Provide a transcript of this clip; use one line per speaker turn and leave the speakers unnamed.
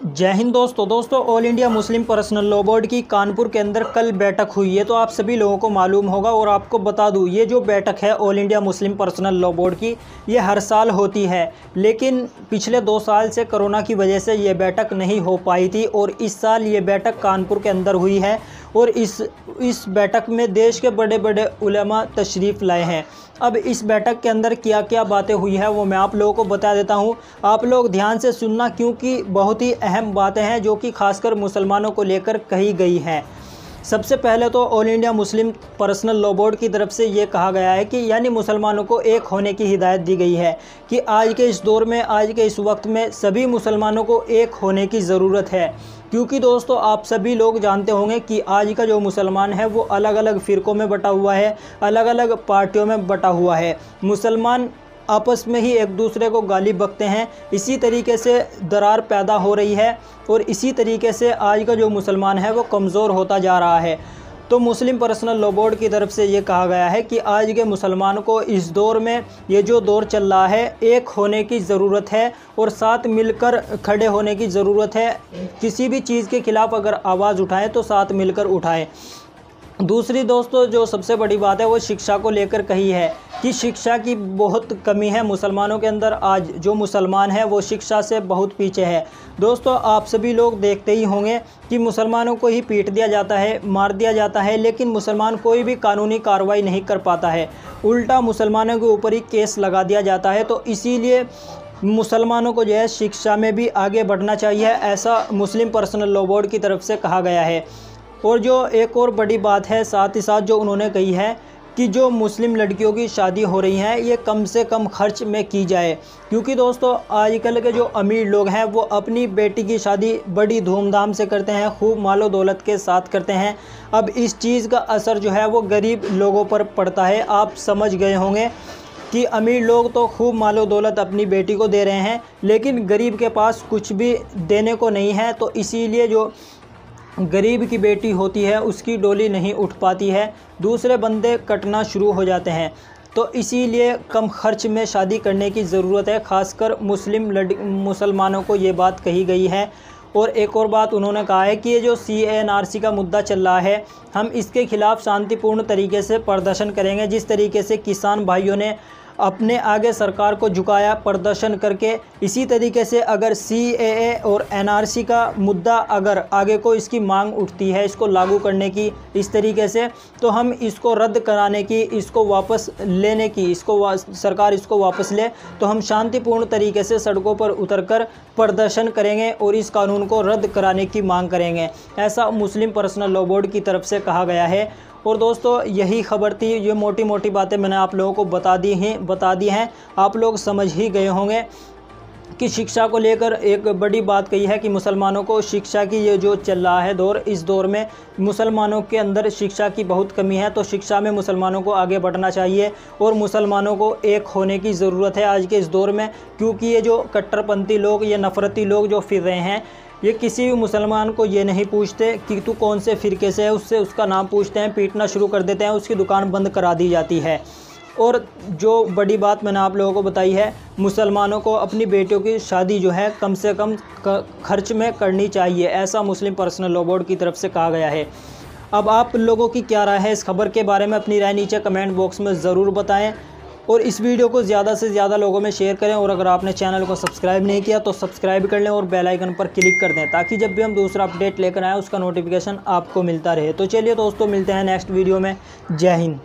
जय हिंद दोस्तों all India Muslim personal law board की कानपुर के अंदर कल बैठक हुई है। तो आप सभी लोगों को मालूम होगा और आपको बता दूं, ये जो बैठक है all India Muslim personal law board की, ये हर साल होती है, लेकिन पिछले 2 साल से कोरोना की वजह से ये बैठक नहीं हो पाई थी और इस साल ये बैठक कानपुर के अंदर हुई है। और इस बैठक में देश के बड़े बड़े उलेमा तशरीफ़ लाए हैं। अब इस बैठक के अंदर क्या क्या बातें हुई है वो मैं आप लोगों को बता देता हूं। आप लोग ध्यान से सुनना, क्योंकि बहुत ही अहम बातें हैं जो कि खासकर मुसलमानों को लेकर कही गई हैं। सबसे पहले तो all India Muslim personal law board की तरफ से ये कहा गया है कि यानी मुसलमानों को एक होने की हिदायत दी गई है कि आज के इस दौर में, आज के इस वक्त में सभी मुसलमानों को एक होने की ज़रूरत है। क्योंकि दोस्तों आप सभी लोग जानते होंगे कि आज का जो मुसलमान है वो अलग अलग फ़िरक़ों में बटा हुआ है, अलग अलग पार्टियों में बटा हुआ है। मुसलमान आपस में ही एक दूसरे को गाली बकते हैं। इसी तरीके से दरार पैदा हो रही है और इसी तरीके से आज का जो मुसलमान है वो कमज़ोर होता जा रहा है। तो मुस्लिम पर्सनल लॉ बोर्ड की तरफ से ये कहा गया है कि आज के मुसलमान को इस दौर में, ये जो दौर चल रहा है, एक होने की ज़रूरत है और साथ मिलकर खड़े होने की ज़रूरत है। किसी भी चीज़ के ख़िलाफ़ अगर आवाज़ उठाएं तो साथ मिलकर उठाएं। दूसरी दोस्तों जो सबसे बड़ी बात है वो शिक्षा को लेकर कही है कि शिक्षा की बहुत कमी है मुसलमानों के अंदर। आज जो मुसलमान है वो शिक्षा से बहुत पीछे है। दोस्तों आप सभी लोग देखते ही होंगे कि मुसलमानों को ही पीट दिया जाता है, मार दिया जाता है, लेकिन मुसलमान कोई भी कानूनी कार्रवाई नहीं कर पाता है। उल्टा मुसलमानों के ऊपर ही केस लगा दिया जाता है। तो इसीलिए मुसलमानों को जो है शिक्षा में भी आगे बढ़ना चाहिए, ऐसा मुस्लिम पर्सनल लॉ बोर्ड की तरफ से कहा गया है। और जो एक और बड़ी बात है साथ ही साथ जो उन्होंने कही है कि जो मुस्लिम लड़कियों की शादी हो रही हैं ये कम से कम खर्च में की जाए। क्योंकि दोस्तों आजकल के जो अमीर लोग हैं वो अपनी बेटी की शादी बड़ी धूमधाम से करते हैं, खूब मालो दौलत के साथ करते हैं। अब इस चीज़ का असर जो है वो गरीब लोगों पर पड़ता है। आप समझ गए होंगे कि अमीर लोग तो खूब मालो दौलत अपनी बेटी को दे रहे हैं, लेकिन गरीब के पास कुछ भी देने को नहीं है। तो इसीलिए जो गरीब की बेटी होती है उसकी डोली नहीं उठ पाती है, दूसरे बंदे कटना शुरू हो जाते हैं। तो इसीलिए कम खर्च में शादी करने की ज़रूरत है, ख़ासकर मुसलमानों को ये बात कही गई है। और एक और बात उन्होंने कहा है कि ये जो CANRC का मुद्दा चल रहा है, हम इसके ख़िलाफ़ शांतिपूर्ण तरीके से प्रदर्शन करेंगे। जिस तरीके से किसान भाइयों ने अपने आगे सरकार को झुकाया प्रदर्शन करके, इसी तरीके से अगर CAA और NRC का मुद्दा अगर आगे को इसकी मांग उठती है इसको लागू करने की इस तरीके से, तो हम इसको रद्द कराने की, इसको वापस लेने की, सरकार इसको वापस ले, तो हम शांतिपूर्ण तरीके से सड़कों पर उतरकर प्रदर्शन करेंगे और इस कानून को रद्द कराने की मांग करेंगे, ऐसा मुस्लिम पर्सनल लॉ बोर्ड की तरफ से कहा गया है। और दोस्तों यही खबर थी, ये मोटी मोटी बातें मैंने आप लोगों को बता दी हैं। आप लोग समझ ही गए होंगे कि शिक्षा को लेकर एक बड़ी बात कही है कि मुसलमानों को शिक्षा की, ये जो चल रहा है दौर, इस दौर में मुसलमानों के अंदर शिक्षा की बहुत कमी है। तो शिक्षा में मुसलमानों को आगे बढ़ना चाहिए और मुसलमानों को एक होने की ज़रूरत है आज के इस दौर में। क्योंकि ये जो कट्टरपंथी लोग, ये नफ़रती लोग जो फिर रहे हैं, ये किसी भी मुसलमान को ये नहीं पूछते कि तू कौन से फ़िरके से है, उससे उसका नाम पूछते हैं, पीटना शुरू कर देते हैं, उसकी दुकान बंद करा दी जाती है। और जो बड़ी बात मैंने आप लोगों को बताई है, मुसलमानों को अपनी बेटियों की शादी जो है कम से कम खर्च में करनी चाहिए, ऐसा मुस्लिम पर्सनल लॉ बोर्ड की तरफ से कहा गया है। अब आप लोगों की क्या राय है इस खबर के बारे में, अपनी राय नीचे कमेंट बॉक्स में ज़रूर बताएं और इस वीडियो को ज़्यादा से ज़्यादा लोगों में शेयर करें। और अगर आपने चैनल को सब्सक्राइब नहीं किया तो सब्सक्राइब कर लें और बेल आइकन पर क्लिक कर दें, ताकि जब भी हम दूसरा अपडेट लेकर आएँ उसका नोटिफिकेशन आपको मिलता रहे। तो चलिए दोस्तों, मिलते हैं नेक्स्ट वीडियो में। जय हिंद।